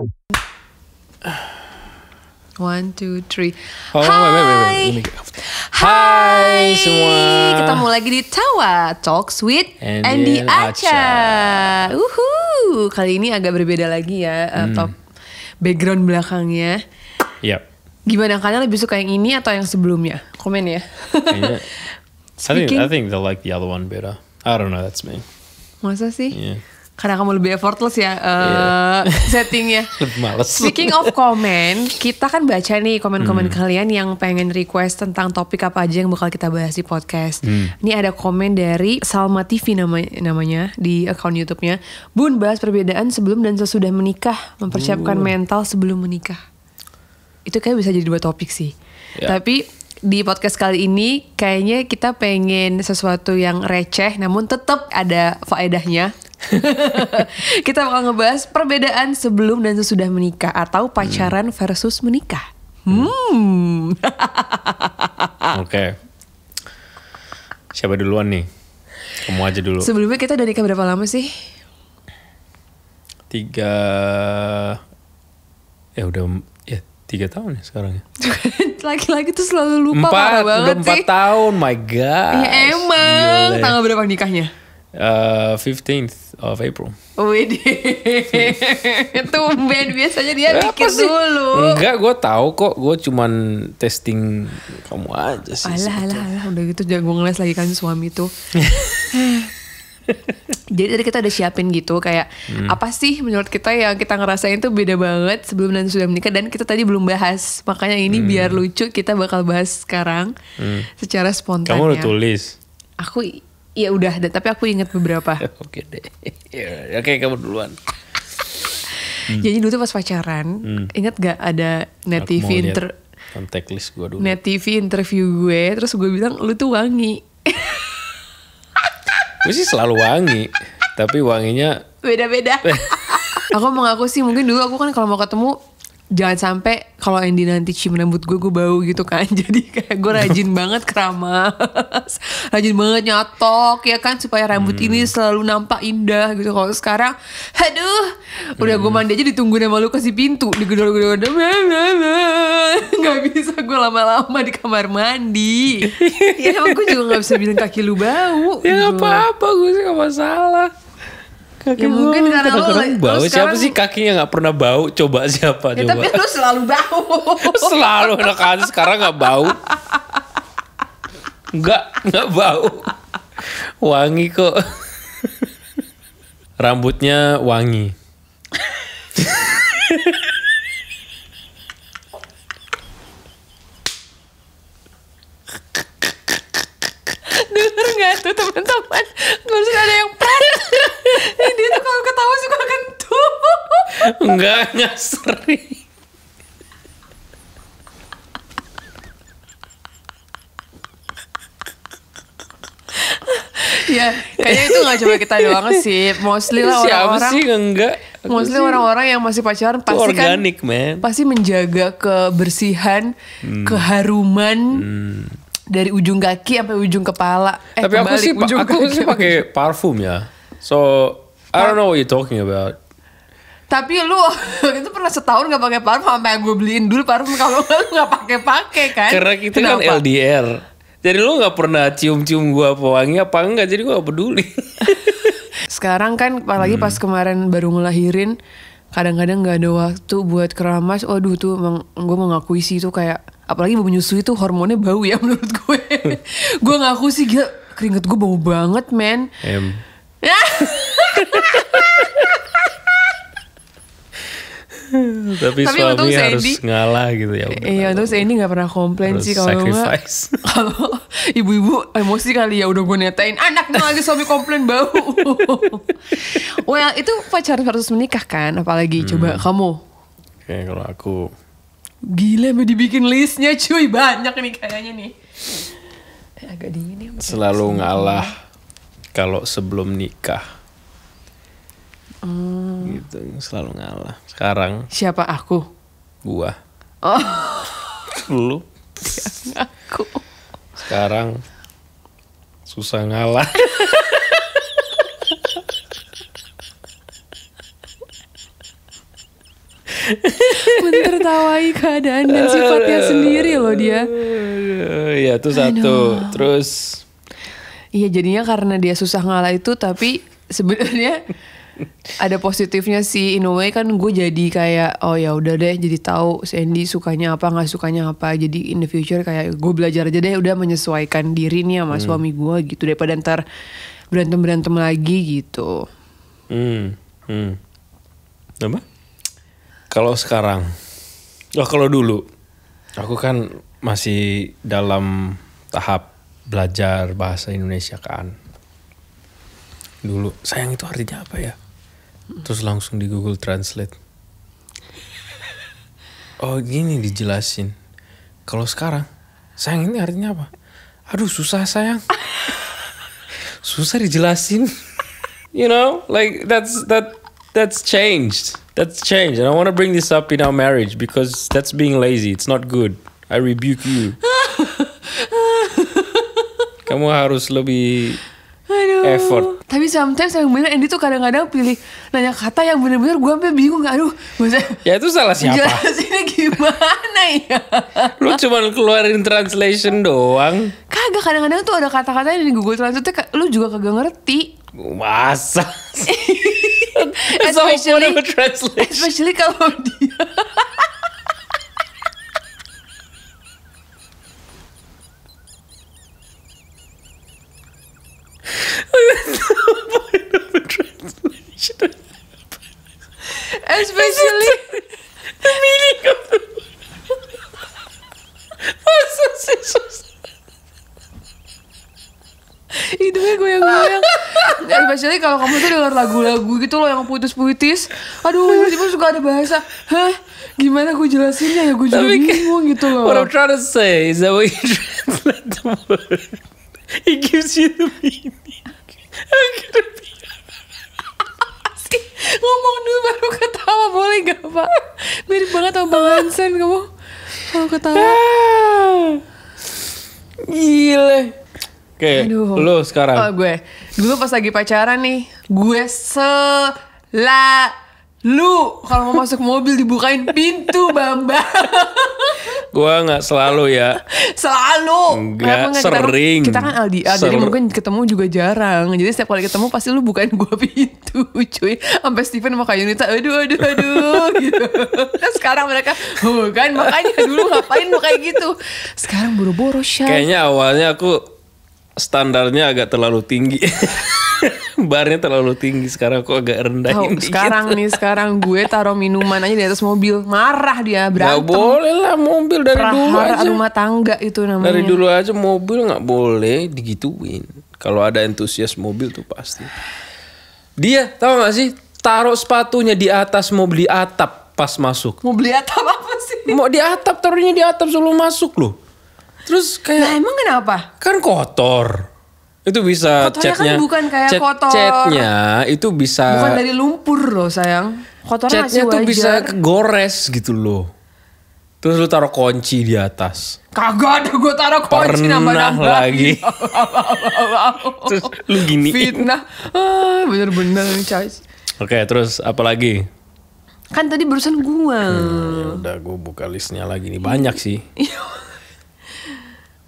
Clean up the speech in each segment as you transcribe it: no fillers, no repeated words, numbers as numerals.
1, 2, 3. Oh, Hai. Hai semua. Ketemu lagi di Tawa Talks with Andy Andy and Acha. Kali ini agak berbeda lagi ya top background belakangnya. Yep. Gimana, kalian lebih suka yang ini atau yang sebelumnya? Komen ya. Kayaknya, Speaking- I think they like the other one better. I don't know, that's me. Masa sih? Yeah. Karena kamu lebih effortless ya settingnya. Lebih males. Speaking of komen, kita kan baca nih komen-komen kalian yang pengen request tentang topik apa aja yang bakal kita bahas di podcast. Ini ada komen dari Salma TV namanya di akun YouTube-nya. Bun, bahas perbedaan sebelum dan sesudah menikah, mempersiapkan mental sebelum menikah. Itu kayak bisa jadi 2 topik sih. Ya. Tapi di podcast kali ini kayaknya kita pengen sesuatu yang receh namun tetap ada faedahnya. Kita bakal ngebahas perbedaan sebelum dan sesudah menikah atau pacaran versus menikah. Oke. Siapa duluan nih? Kamu aja dulu. Sebelumnya kita udah nikah berapa lama sih? 3 tahun ya sekarang ya. Laki-laki tuh selalu lupa, parah banget udah 4 sih. tahun, my god. Ya emang. Tanggal berapa nikahnya? 15th of April. Widih. Tumben, biasanya dia Apa mikir sih? dulu. Enggak, gue tahu kok. Gue cuman testing kamu aja sih. Alah, udah gitu jago ngeles lagi kan suami tuh. Jadi tadi kita udah siapin gitu kayak apa sih menurut kita yang kita ngerasain tuh beda banget sebelum dan sudah menikah, dan kita tadi belum bahas. Makanya ini biar lucu kita bakal bahas sekarang secara spontan. Kamu udah ya. tulis? Aku ya udah, tapi aku ingat beberapa. Oke deh. Oke, kamu duluan. Jadi dulu tuh pas pacaran, ingat gak ada net Aku mau TV lihat kontak list gue dulu. net TV interview gue, terus gue bilang lu tuh wangi. Gue sih selalu wangi, tapi wanginya Beda-beda. Aku mengaku sih mungkin dulu aku kan kalau mau ketemu jangan sampai kalau Andy nanti cium rambut gue bau gitu kan. Jadi kayak gue rajin banget keramas, rajin banget nyatok ya kan supaya rambut ini selalu nampak indah gitu. Kalau sekarang aduh udah gue mandi aja ditungguin sama lu kasih pintu, digedor-gedor, nggak bisa gue lama-lama di kamar mandi. Ya emang gue juga nggak bisa bilang kaki lu bau ya gitu. nggak apa-apa, gue sih nggak masalah. Kaki Ya mungkin gue karena kadang-kadang lu bau. Siapa sekarang- sih kakinya nggak pernah bau? Coba siapa? Ya, Coba. tapi lu selalu bau. Selalu enak aja, sekarang nggak bau. Nggak bau. Wangi kok. Rambutnya wangi. Dengar gak tuh teman-teman? Barusan ada yang prank. Dia tuh kalau ketawa suka kentut. Enggak sering. Ya kayaknya itu gak cuma kita doang sih. Mostly lah Siapa orang-orang. sih enggak? Mostly orang-orang yang masih pacaran Itu pasti kan organik, man. pasti menjaga kebersihan, keharuman dari ujung kaki sampai ujung kepala. Tapi aku kebalik, sih ujung kaki. pakai parfum ya. So I don't know what you're talking about. Tapi lu itu pernah setahun gak pakai parfum sampai gue beliin dulu parfum, kalau lu gak pakai kan? Karena kita kan Kenapa? LDR. Jadi lu gak pernah cium-cium gua apa wangi apa enggak. Jadi gua gak peduli. Sekarang kan apalagi pas kemarin baru ngelahirin, kadang-kadang gak ada waktu buat keramas. Waduh tuh emang gue mengakui sih itu kayak, apalagi bau menyusui itu hormonnya bau ya menurut gue. Gue ngaku sih gila, keringet gue bau banget men. Tapi untung suami harus Sandy- ngalah gitu ya. udah. Iya terus ini gak pernah komplain Harus sih kalau nggak. sacrifice. Kalau ibu-ibu emosi kali ya, udah gue netain anaknya lagi suami komplain bau. Well itu pacaran harus menikah kan, apalagi coba kamu. Oke, kalau aku Gila mau dibikin listnya cuy, banyak nih kayaknya nih. Agak dingin ya. selalu ngalah kalau sebelum nikah. Gitu, selalu ngalah. Sekarang Siapa aku? gua. Oh Lu aku. sekarang susah ngalah. Menertawai keadaan dan sifatnya sendiri loh dia. Iya itu satu. Terus Iya jadinya karena dia susah ngalah itu, tapi sebenarnya ada positifnya sih, in a way kan gue jadi kayak oh ya udah deh, jadi tahu Sandy sukanya apa nggak sukanya apa, jadi in the future kayak gue belajar aja deh udah menyesuaikan diri nih sama suami gue gitu, daripada ntar berantem lagi gitu. Apa? Kalau sekarang, kalau dulu aku kan masih dalam tahap belajar bahasa Indonesia kan. Dulu sayang itu artinya apa ya? Terus langsung di Google Translate. Oh gini dijelasin. Kalau sekarang sayang ini artinya apa? Aduh susah sayang. Susah dijelasin. You know, like that's changed. That's changed. And I want to bring this up in our marriage because that's being lazy. It's not good. I rebuke you. Kamu harus lebih effort. Tapi sometimes yang bener Andy tuh kadang-kadang pilih nanya kata yang bener-bener gue sampai bingung. Aduh, maksudnya Ya itu salah siapa? jelasinnya gimana ya? Lu cuma keluarin translation doang. Kagak, kadang-kadang tuh ada kata-kata yang di Google Translate lu juga kagak ngerti. Masa? That's the whole point of a translation. Especially kalau dia especially The meaning of the masa sih susah? hidungnya goyang-goyang. Especially kalau kamu tuh denger lagu-lagu gitu loh yang puitis-puitis. Aduh, tiba-tiba suka ada bahasa. Hah? Gimana gue jelasinnya ya? Gue juga bingung gitu loh. What I'm trying to say is that when you translate the word, it gives you the meaning. Ngomong dulu baru ketawa, boleh gak Pak? Mirip banget sama Bang Hansen kamu. Kalau ketawa. Gile. Oke, Aduh. lu sekarang. Oh, gue dulu pas lagi pacaran nih, gue selalu kalau mau masuk mobil dibukain pintu Bamba. Gua nggak selalu ya. Selalu. Enggak, Kenapa sering. Kita kan LDR, jadi mungkin ketemu juga jarang. Jadi setiap kali ketemu pasti lu bukain gue pintu, cuy. Sampai Steven sama Kak Yunita, aduh gitu. Nah, sekarang mereka, oh kan makanya dulu ngapain lu kayak gitu. Sekarang boro-boro Syah. Kayaknya awalnya aku standarnya agak terlalu tinggi. Barnya terlalu tinggi, sekarang aku agak rendahin dikit. Sekarang gue taruh minuman aja di atas mobil, marah dia, berantem. Gak boleh lah mobil dari dulu Prahara aja. rumah tangga itu namanya. Dari dulu aja mobil nggak boleh digituin. Kalau ada entusias mobil tuh pasti. Dia tahu nggak sih, taruh sepatunya di atas mobil, di atap pas masuk. Mau beli atap apa sih? Mau di atap, taruhnya di atap sebelum masuk loh. Terus kayak Nah emang kenapa? kan kotor. Itu bisa Kotornya catnya. kan bukan kayak kotor. Catnya itu bisa. Bukan dari lumpur loh sayang. Kotornya Catnya masih tuh wajar. bisa kegores gitu loh. Terus lu taruh kunci di atas. Kagak ada gue taruh kunci Pernah nambah-nambah lagi. Terus lu gini. Fitnah. Bener-bener Cai. Oke, terus apa lagi? Kan tadi barusan gue. Ya udah gue buka listnya lagi nih. Banyak sih.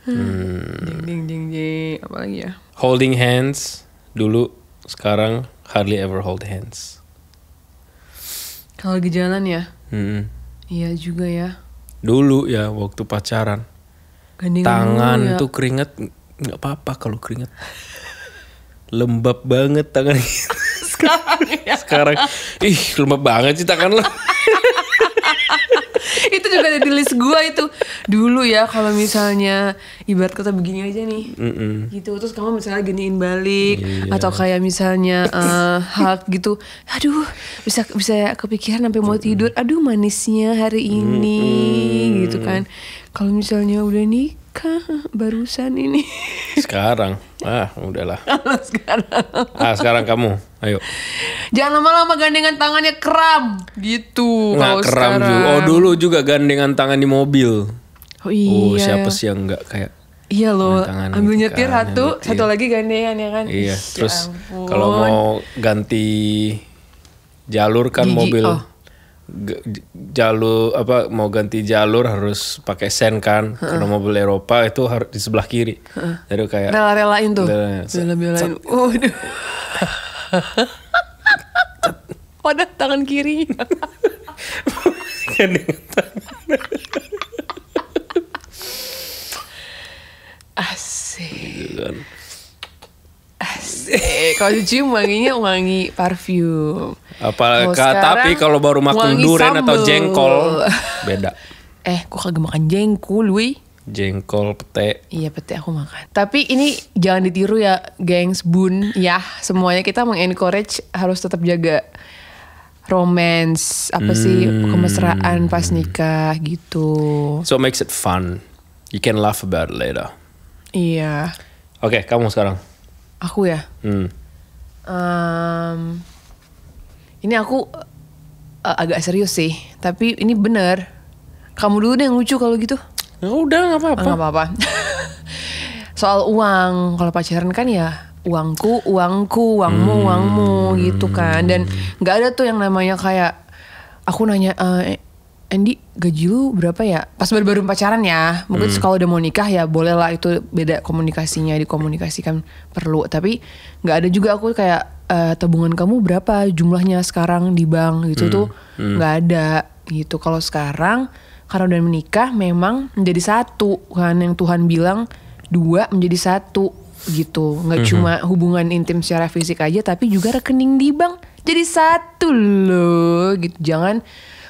Ding. Apa lagi ya? Holding hands dulu, sekarang hardly ever hold hands. Kalau lagi jalan ya? Hmm. Iya juga ya. Dulu ya waktu pacaran. Gandengan Tangan dulu ya. tuh keringet nggak apa-apa kalau keringet. Lembab banget tangan. Sekarang ya. Sekarang ih lembab banget sih tangan lo. Itu juga ada di list gue itu. Dulu ya kalau misalnya ibarat kata begini aja nih. Gitu. Terus kamu misalnya giniin balik. Iya. Atau kayak misalnya hug gitu. Aduh bisa kepikiran sampai mau tidur. Aduh manisnya hari ini. Gitu kan. Kalau misalnya udah nikah barusan ini. Sekarang udahlah. Sekarang Sekarang kamu ayo. jangan lama-lama gandengan tangannya kram gitu. Nggak kalau kram sekarang. juga. Oh dulu juga gandengan tangan di mobil. Oh iya. Oh siapa sih yang nggak kayak. Iya loh, Tangan ambil gitu nyetir kan, satu, nyetir. satu lagi gandengan ya kan. Iya, Ih, terus ya ampun. kalau mau ganti jalur kan Gigi, mobil oh. jalur apa mau ganti jalur harus pakai sen kan, karena mobil Eropa itu harus di sebelah kiri. Jadi kayak rela-relain tuh. Bela-belain. Waduh. Waduh, tangan kirinya. Asik. Asik. Kalau cium wanginya wangi parfum. Tapi kalau baru makan durian atau jengkol beda. Gue kagak makan jengkol, wih. Jengkol, pete. Iya, pete aku makan. Tapi ini jangan ditiru ya, gengs, bun. Ya, semuanya kita mengencourage harus tetap jaga romance, apa sih, kemesraan pas nikah gitu. So it makes it fun. You can laugh about it later. Iya. Oke, kamu sekarang. Aku ya. Ini aku agak serius sih, tapi ini bener. Kamu dulu deh yang lucu kalau gitu. Ya udah, nggak apa-apa. Nggak apa-apa. Soal uang, kalau pacaran kan ya uangku, uangmu gitu kan. Dan nggak ada tuh yang namanya kayak aku nanya, Andy gaji lu berapa ya? Pas baru-baru pacaran ya. Mungkin kalau udah mau nikah ya boleh lah, itu beda komunikasinya, dikomunikasikan perlu. Tapi nggak ada juga aku kayak tabungan kamu berapa jumlahnya sekarang di bank gitu tuh nggak ada gitu. Kalau sekarang karena udah menikah memang menjadi satu kan, yang Tuhan bilang 2 menjadi 1 gitu. Nggak cuma hubungan intim secara fisik aja, tapi juga rekening di bank jadi 1 loh gitu. Jangan,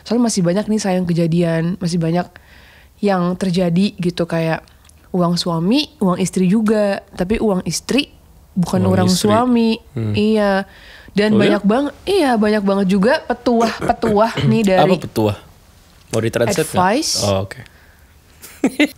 soalnya masih banyak nih sayang kejadian, masih banyak yang terjadi gitu, kayak uang suami, uang istri juga, tapi uang istri bukan orang suami. Iya. Dan banyak banget juga petuah nih dari apa petuah? Mau ditranslate advice. Oh, oke.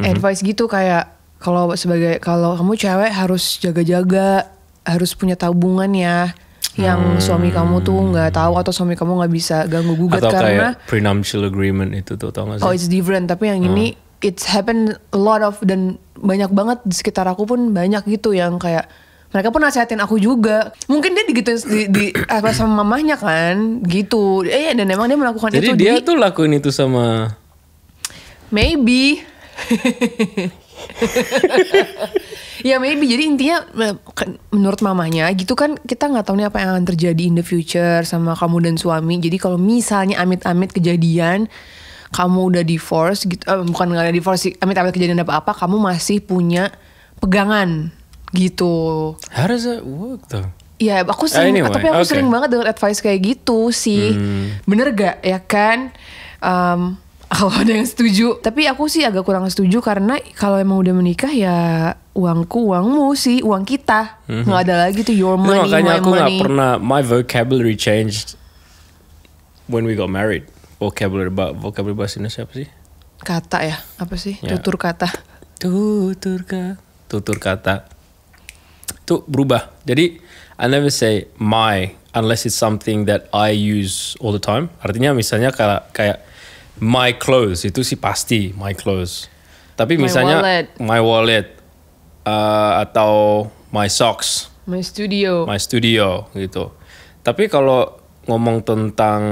Advice gitu kayak kalau kamu cewek harus jaga-jaga, harus punya tabungan ya. Yang suami kamu tuh nggak tahu, atau suami kamu nggak bisa ganggu gugat atau karena kayak prenuptial agreement itu tuh, tau gak sih? Oh, it's different. Tapi yang ini it's happened a lot of, dan banyak banget di sekitar aku pun banyak gitu yang kayak mereka pun nasihatin aku juga. Mungkin dia digituin apa sama mamahnya kan gitu. Dan emang dia melakukan jadi itu. Jadi dia tuh lakuin itu sama maybe. Ya maybe. Jadi intinya menurut mamanya gitu kan, kita nggak tahu nih apa yang akan terjadi in the future sama kamu dan suami. Jadi kalau misalnya amit-amit kejadian kamu udah divorce gitu, bukan nggak ada divorce sih, amit-amit kejadian apa-apa, kamu masih punya pegangan gitu. How does that work though? Ya aku sering, tapi aku sering banget dengar advice kayak gitu sih. Bener gak ya kan? Kalau ada yang setuju. Tapi aku sih agak kurang setuju, karena kalau emang udah menikah ya uangku, uangmu sih, uang kita. Nggak ada lagi tuh your money, makanya my aku money. nggak pernah, my vocabulary changed when we got married. Vocabulary bahasa Indonesia apa sih? Kata ya, apa sih? Yeah. Tutur kata. Tutur kata. Itu berubah. Jadi I never say my unless it's something that I use all the time. Artinya misalnya kayak my clothes itu sih pasti my clothes. Tapi misalnya my wallet atau my socks, my studio gitu. Tapi kalau ngomong tentang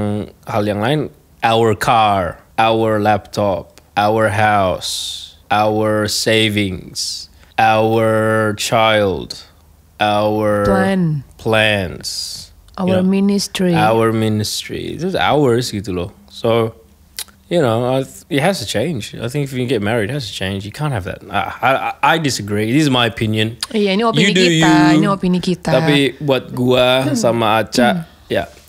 hal yang lain, our car, our laptop, our house, our savings, our child, our plans, our ministry, itu ours gitu loh. So it has to change. I think if you get married, it has to change. You can't have that. I disagree. This is my opinion. Iya, ini opini kita. Ini opini kita. Tapi buat gua sama Aca,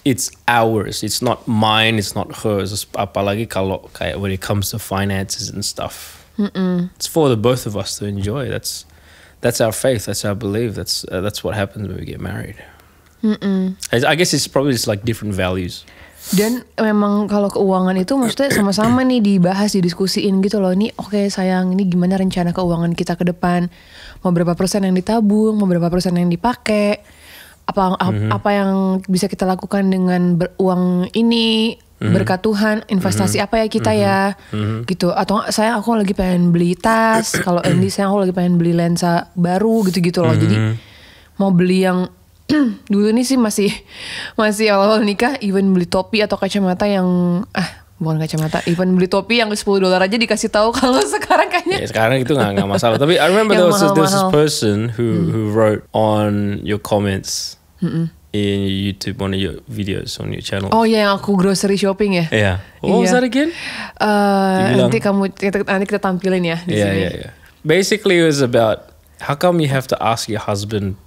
it's ours. It's not mine. It's not hers. Apalagi kalau kayak when it comes to finances and stuff. It's for the both of us to enjoy. That's our faith. That's our belief. That's what happens when we get married. I guess it's probably just like different values. Dan memang kalau keuangan itu maksudnya sama-sama nih dibahas, didiskusiin gitu loh. Ini oke, sayang, ini gimana rencana keuangan kita ke depan? Mau berapa persen yang ditabung? Mau berapa persen yang dipakai? Apa yang bisa kita lakukan dengan uang ini? Berkat Tuhan, investasi apa ya kita ya? Gitu. Atau aku lagi pengen beli tas. Kalau Andy, aku lagi pengen beli lensa baru gitu-gitu loh. Jadi mau beli yang dulu nih sih masih awal-awal nikah, even beli topi atau kacamata yang bukan kacamata, even beli topi yang $10 aja dikasih tahu. Kalau sekarang kayaknya Ya, sekarang itu nggak masalah. Tapi I remember there was this person who wrote on your comments in YouTube, one of your videos on your channel. Oh ya, yang aku grocery shopping ya. Yeah. What was that again? Nanti kita tampilin ya di sini. Yeah. Basically it was about how come you have to ask your husband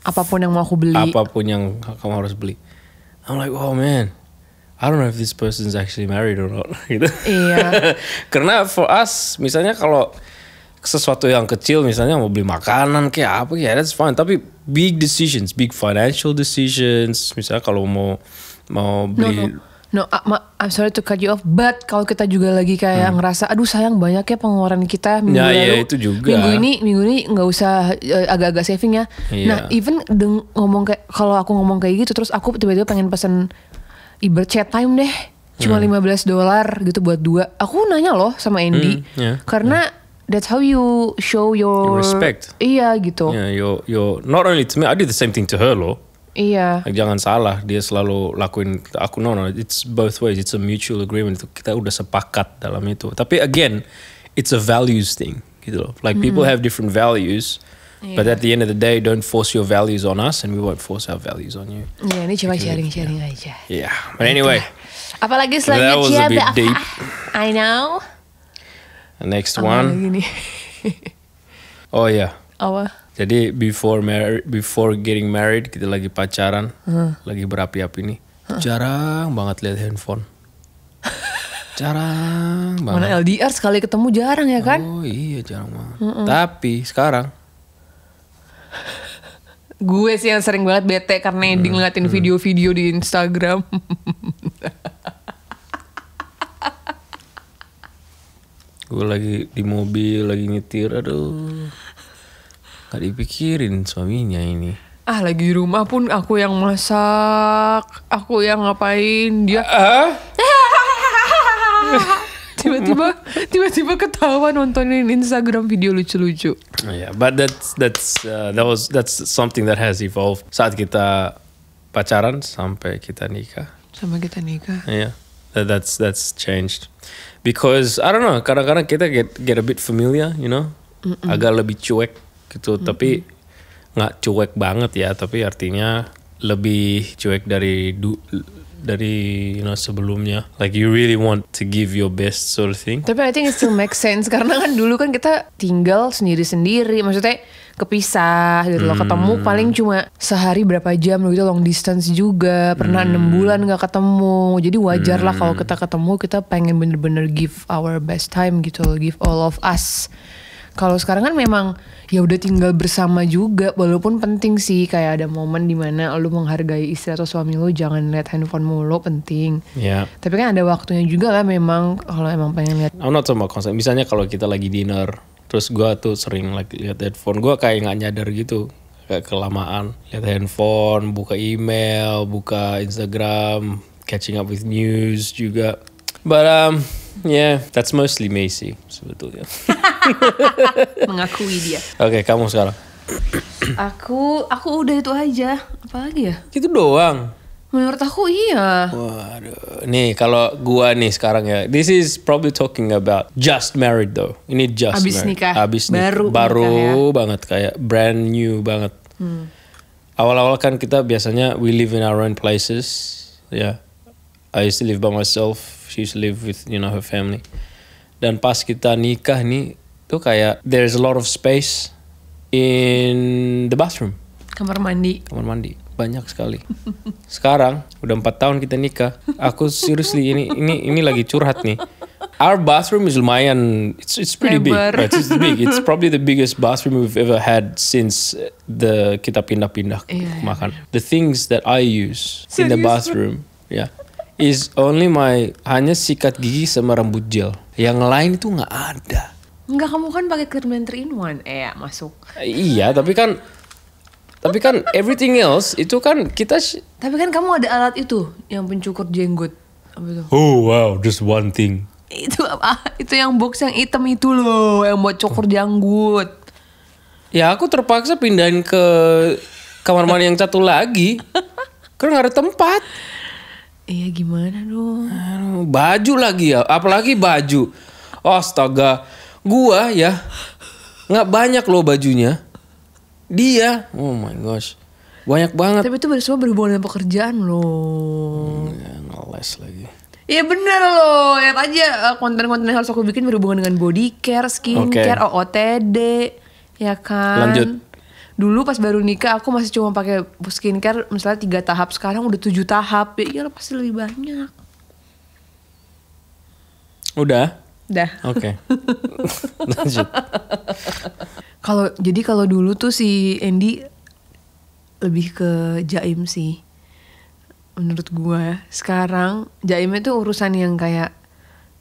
Apapun yang mau aku beli. apapun yang kamu harus beli. I'm like, oh man, I don't know if this person's actually married or not. Gitu. Iya. Karena for us, misalnya kalau sesuatu yang kecil, misalnya mau beli makanan kayak apa, ya that's fine. Tapi big decisions, big financial decisions, misalnya kalau mau beli. No, I'm sorry to cut you off, but kalau kita juga lagi kayak ngerasa, aduh sayang banyak ya pengeluaran kita minggu lalu. Ya itu juga. Minggu ini nggak usah agak-agak saving ya. Iya. Nah, even kalau aku ngomong kayak gitu, terus aku tiba-tiba pengen pesen ibarat chat time deh, cuma $15 gitu buat 2. Aku nanya loh sama Andy, karena that's how you show your respect. Iya gitu. Yeah, you're not only to me, I did the same thing to her loh. Iya. Jangan salah, dia selalu lakuin aku. No, it's both ways. It's a mutual agreement. Kita udah sepakat dalam itu. Tapi again, it's a values thing, gitu loh. Like people have different values, but at the end of the day, don't force your values on us, and we won't force our values on you. Iya, ini coba sharing aja. Yeah, but anyway. Apalagi that was a selanjutnya, bit deep. I know. The next one. Oh yeah. Apa? Jadi before getting married, kita lagi pacaran, lagi berapi-api nih. Jarang banget lihat handphone. Jarang banget. Mana LDR sekali ketemu jarang ya kan? Oh iya jarang banget. Tapi sekarang gue sih yang sering banget bete karena Andy ngeliatin video-video di Instagram. gue lagi di mobil, lagi nyetir, aduh. Gak dipikirin suaminya ini. Lagi di rumah pun aku yang masak, aku yang ngapain, dia tiba-tiba ketawa nontonin Instagram video lucu-lucu. Yeah, but that's something that has evolved saat kita pacaran sampai kita nikah. Yeah, that's changed because I don't know. Kadang-kadang kita get a bit familiar, you know, agak lebih cuek gitu. Tapi nggak cuek banget ya. Tapi artinya lebih cuek dari sebelumnya. Like you really want to give your best sort of thing. Tapi I think it still makes sense karena kan dulu kan kita tinggal sendiri-sendiri, maksudnya kepisah gitu loh. Ketemu paling cuma sehari berapa jam gitu, long distance juga. Pernah 6 bulan gak ketemu. Jadi wajar lah kalau kita ketemu, kita pengen bener-bener give our best time gitu loh, give all of us. Kalau sekarang kan memang ya udah tinggal bersama juga, walaupun penting sih kayak ada momen dimana lu menghargai istri atau suami lu, jangan lihat handphone mulu, penting. Yeah. Tapi kan ada waktunya juga lah memang kalau emang pengen lihat. I'm not sama konsep. Misalnya kalau kita lagi dinner, terus gue tuh sering lagi lihat handphone, gue kayak nggak nyadar gitu, kayak kelamaan lihat handphone, buka email, buka Instagram, catching up with news juga. But yeah, that's mostly Macy sebetulnya. Mengakui dia. Oke, kamu sekarang. Aku udah itu aja. Apalagi ya? Itu doang. Menurut aku iya. Waduh, nih kalau gua nih sekarang ya, this is probably talking about just married though. Ini just abis married. Nikah. Abis nikah. Baru nikah ya. Banget, kayak brand new banget. Awal-awal kan kita biasanya we live in our own places. Yeah, I used to live by myself. She used to live with her family. Dan pas kita nikah nih, tuh kayak there's a lot of space in the bathroom. Kamar mandi banyak sekali. Sekarang udah 4 tahun kita nikah. Aku seriously ini lagi curhat nih. Our bathroom is lumayan. It's pretty big. Right? It's big. It's probably the biggest bathroom we've ever had since kita pindah-pindah makan. The things that I use in the bathroom, is only hanya sikat gigi sama rambut gel. Yang lain itu nggak ada. Enggak, kamu kan pakai Clearman 3-in-1 masuk. Iya, tapi kan everything else itu kan kita. Tapi kan kamu ada alat itu yang pencukur jenggot. Apa itu? Oh wow, just one thing. Itu apa? Itu yang box yang hitam itu loh, yang buat cukur janggut. Ya aku terpaksa pindahin ke kamar mandi yang satu lagi. Karena nggak ada tempat. Iya gimana dong? Aduh, baju lagi ya, apalagi baju. Astaga, gua ya nggak banyak loh bajunya. Dia, oh my gosh, banyak banget. Tapi itu semua berhubungan dengan pekerjaan loh. Ya, ngeles lagi. Iya bener loh, lihat aja konten-konten yang harus aku bikin berhubungan dengan body care, skincare, OOTD, ya kan. Lanjut. Dulu pas baru nikah aku masih cuma pakai skincare misalnya 3 tahap, sekarang udah 7 tahap. Ya iyalah pasti lebih banyak. Udah? Dah. Oke. Lanjut. Kalau dulu tuh si Andy lebih ke jaim sih. Menurut gue sekarang jaimnya tuh urusan yang kayak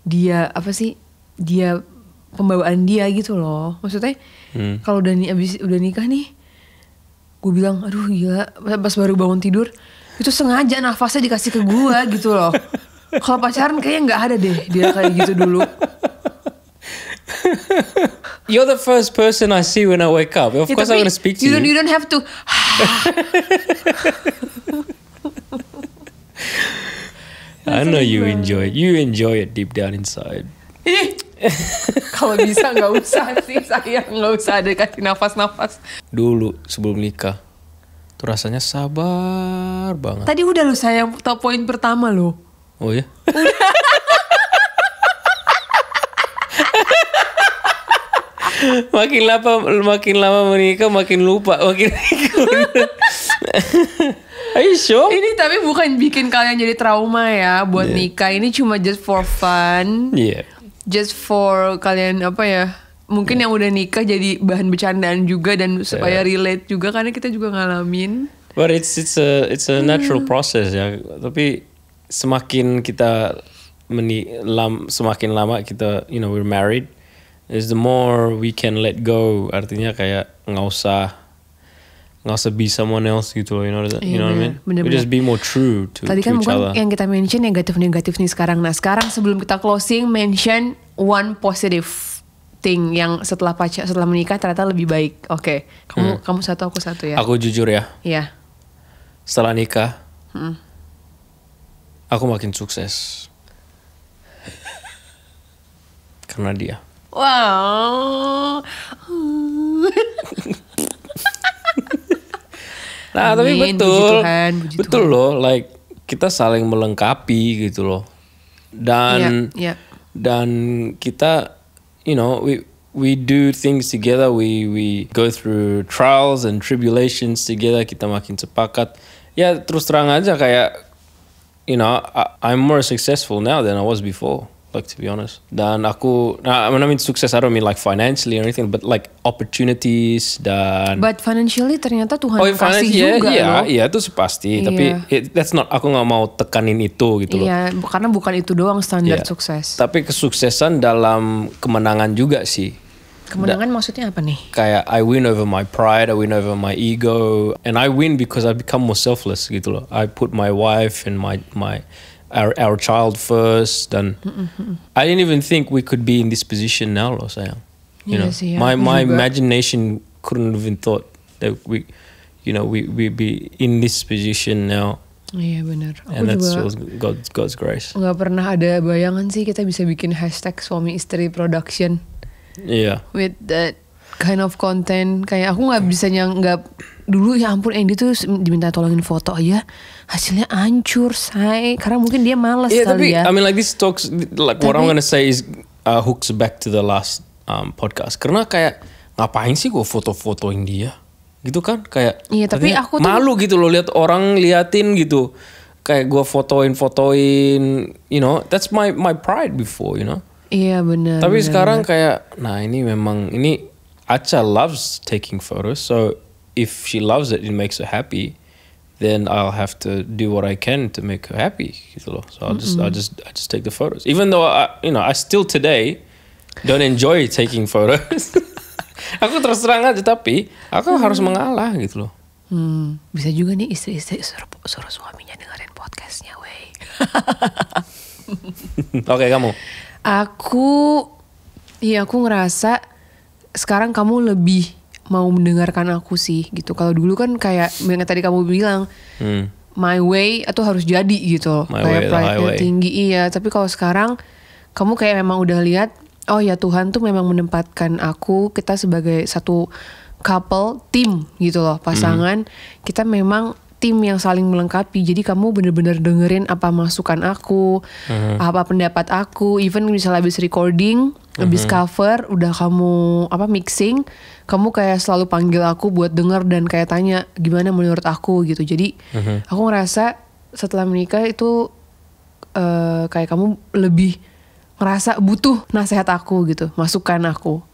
dia apa sih, dia pembawaan dia gitu loh. Maksudnya kalau udah nikah nih, gue bilang aduh gila, pas baru bangun tidur itu sengaja nafasnya dikasih ke gue gitu loh. Kalau pacaran kayaknya nggak ada deh dia kayak gitu dulu. You're the first person I see when I wake up. Of course I'm gonna speak to you. You don't have to. I know you enjoy it. You enjoy it deep down inside. Kalau bisa nggak usah sih, sayang, nggak usah ada kasih nafas-nafas. Dulu sebelum nikah tuh rasanya sabar banget. Tadi udah lo sayang, tau poin pertama lo. Oh ya? makin lama menikah makin lupa, Are you sure? Ini tapi bukan bikin kalian jadi trauma ya buat nikah. Ini cuma just for fun. Yeah. Just for kalian apa ya? Mungkin yang udah nikah jadi bahan bercandaan juga dan supaya relate juga karena kita juga ngalamin. But it's a natural process ya. Tapi semakin kita semakin lama kita we're married, is the more we can let go. Artinya kayak nggak usah be someone else gitu loh, you know what I mean? We just be more true to Tadi kan each bukan other. yang kita mention negatif nih sekarang. Nah sekarang sebelum kita closing, mention one positive thing yang setelah menikah ternyata lebih baik. Oke, kamu satu, aku satu ya. Aku jujur ya. Iya. Setelah nikah, aku makin sukses karena dia. Wow. Nah, tapi Amin, betul, puji Tuhan, puji betul Tuhan. loh, like kita saling melengkapi gitu loh, dan Iya. dan kita, we do things together, we go through trials and tribulations together, kita makin sepakat. Ya terus terang aja kayak, I'm more successful now than I was before. Like to be honest, dan I mean sukses, I don't mean like financially or anything, but like opportunities dan. But financially ternyata Tuhan kasih juga loh. Iya itu pasti. Tapi that's not, aku nggak mau tekanin itu gitu loh. Iya, karena bukan itu doang standar sukses. Tapi kesuksesan dalam kemenangan juga sih. Kemenangan maksudnya apa nih? Kayak I win over my pride, I win over my ego, and I win because I become more selfless gitu loh. I put my wife and our child first, dan I didn't even think we could be in this position now loh sayang. Sih, my imagination couldn't even thought that we be in this position now. Iya benar. And Aku that's juga God's grace. nggak pernah ada bayangan sih kita bisa bikin hashtag suami istri production. Iya. With that kind of content. Kayak aku nggak bisa dulu ya ampun Andy tuh diminta tolongin foto aja hasilnya hancur say, karena mungkin dia malas kali ya. I mean like this talks like what I'm gonna say is hooks back to the last podcast, karena kayak ngapain sih gue foto-fotoin dia gitu kan, kayak tapi aku tuh malu gitu loh lihat orang liatin gitu, kayak gue fotoin that's my pride before, Iya benar. Tapi sekarang kayak ini Acha loves taking photos, so if she loves it makes her happy, then I'll have to do what I can to make her happy gitu loh. So I just take the photos, even though I still today don't enjoy taking photos. Aku terus terang aja, tapi aku harus mengalah gitu loh. Bisa juga nih istri-istri suruh suaminya dengerin podcastnya, wey. Oke, kamu. Aku ngerasa sekarang kamu lebih mau mendengarkan aku sih gitu. Kalau dulu kan kayak yang tadi kamu bilang, my way itu harus jadi gitu. My kayak way, the pride-nya highway. tinggi, iya. Tapi kalau sekarang kamu kayak memang udah lihat, oh ya Tuhan tuh memang menempatkan kita sebagai satu couple, tim gitu loh, pasangan. Kita memang tim yang saling melengkapi. Jadi kamu bener-bener dengerin apa masukan aku, apa pendapat aku. Even misalnya habis recording, habis cover, udah kamu mixing, kamu kayak selalu panggil aku buat denger dan kayak tanya gimana menurut aku gitu. Jadi aku ngerasa setelah menikah itu kayak kamu lebih ngerasa butuh nasihat aku gitu, masukan aku.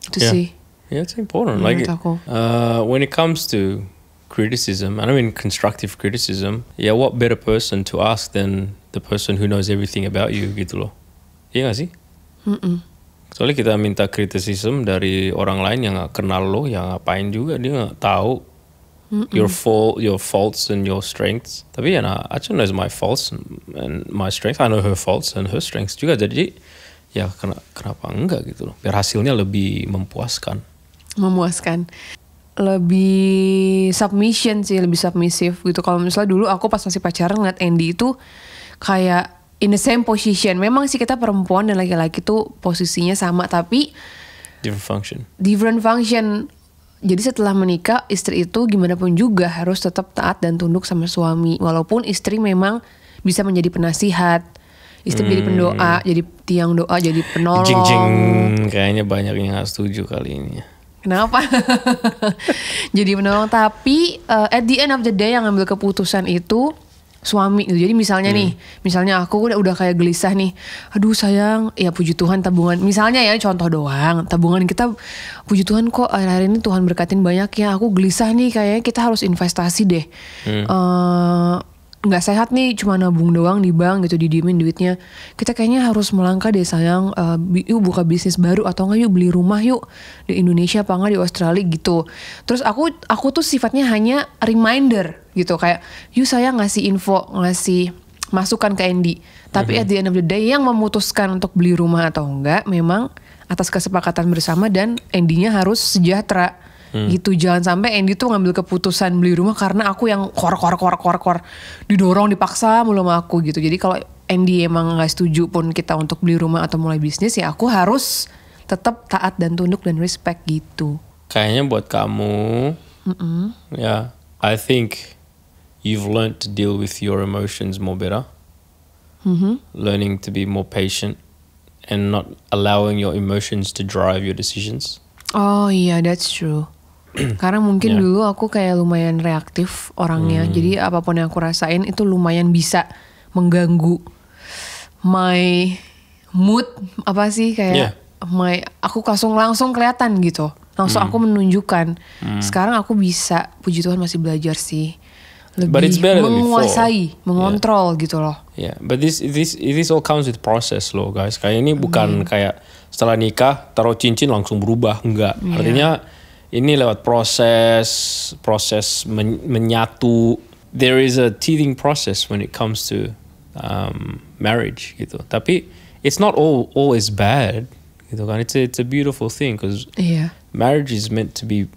Itu Yeah. sih. Yeah, it's important. Menurut Like aku. when it comes to criticism, and I mean constructive criticism, yeah, what better person to ask than the person who knows everything about you gitu loh. Iya gak sih? Soalnya kita minta criticism dari orang lain yang gak kenal lo, yang ngapain juga, dia gak tahu your faults and your strengths. Tapi ya Acha knows my faults and my strengths. I know her faults and her strengths juga. Jadi ya kenapa enggak gitu loh. Biar hasilnya lebih memuaskan. Lebih submission sih, lebih submissive gitu. Kalau misalnya dulu aku pas masih pacaran ngeliat Andy itu kayak in the same position. Memang sih kita perempuan dan laki-laki tuh posisinya sama, tapi different function. Jadi setelah menikah, istri itu gimana pun juga harus tetap taat dan tunduk sama suami. Walaupun istri memang bisa menjadi penasihat, istri jadi pendoa, jadi tiang doa, jadi penolong. Jing-jing, kayaknya banyak yang gak setuju kali ini. Kenapa? Jadi penolong, tapi at the end of the day yang ngambil keputusan itu suami gitu. Jadi misalnya misalnya aku udah kayak gelisah nih. Aduh sayang, ya puji Tuhan tabungan. Misalnya ya contoh doang, tabungan kita puji Tuhan kok akhir-akhir ini Tuhan berkatin banyak ya. Aku gelisah nih, kayaknya kita harus investasi deh. Nggak sehat nih cuma nabung doang di bank gitu, didiemin duitnya. Kita kayaknya harus melangkah deh sayang, yuk buka bisnis baru atau enggak yuk beli rumah yuk di Indonesia apa enggak di Australia gitu. Terus aku tuh sifatnya hanya reminder gitu, kayak yuk sayang ngasih info, ngasih masukan ke Andy. Tapi at the end of the day yang memutuskan untuk beli rumah atau enggak memang atas kesepakatan bersama dan Andy-nya harus sejahtera. Gitu, jangan sampai Andy tuh ngambil keputusan beli rumah karena aku yang kor didorong dipaksa mulu sama aku gitu. Jadi kalau Andy emang nggak setuju pun kita untuk beli rumah atau mulai bisnis, ya aku harus tetap taat dan tunduk dan respect gitu. Kayaknya buat kamu, ya, I think you've learned to deal with your emotions more better. Learning to be more patient and not allowing your emotions to drive your decisions. Oh iya, that's true. Karena mungkin dulu aku kayak lumayan reaktif orangnya. Jadi apapun yang aku rasain itu lumayan bisa mengganggu my mood, apa sih kayak aku langsung kelihatan gitu. Langsung aku menunjukkan. Sekarang aku bisa, puji Tuhan masih belajar sih. Lebih menguasai, mengontrol gitu loh. Yeah, but this all comes with process loh guys. Kayak ini bukan kayak setelah nikah taruh cincin langsung berubah, enggak. Artinya ini lewat proses menyatu. There is a teething process when it comes to marriage gitu. Tapi it's not always bad gitu kan. It's a beautiful thing because marriage is meant to be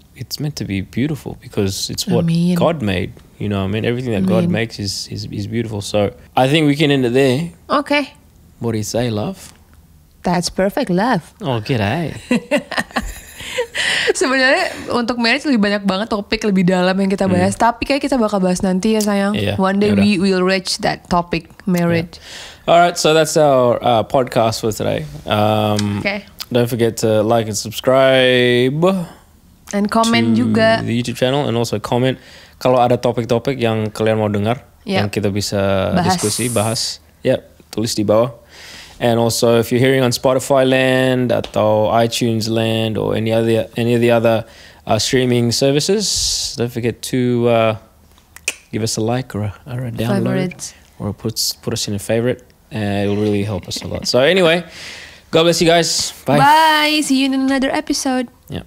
beautiful because it's what God made. You know what I mean? Everything that God makes is beautiful. So I think we can end it there. Okay. What do you say, love? That's perfect, love. Oh, g'day. Sebenarnya untuk marriage lebih banyak banget topik lebih dalam yang kita bahas. Tapi kayak kita bakal bahas nanti ya sayang. One day we will reach that topic, marriage. Alright, so that's our podcast for today. Okay. Don't forget to like and subscribe. And comment juga. The YouTube channel, and also comment kalau ada topik-topik yang kalian mau dengar, yang kita bisa bahas. Tulis di bawah. And also, if you're hearing on Spotify land atau iTunes land or any of the other streaming services, don't forget to give us a like or a download or put us in a favorite. It will really help us a lot. So anyway, God bless you guys. Bye. Bye. See you in another episode. Yeah.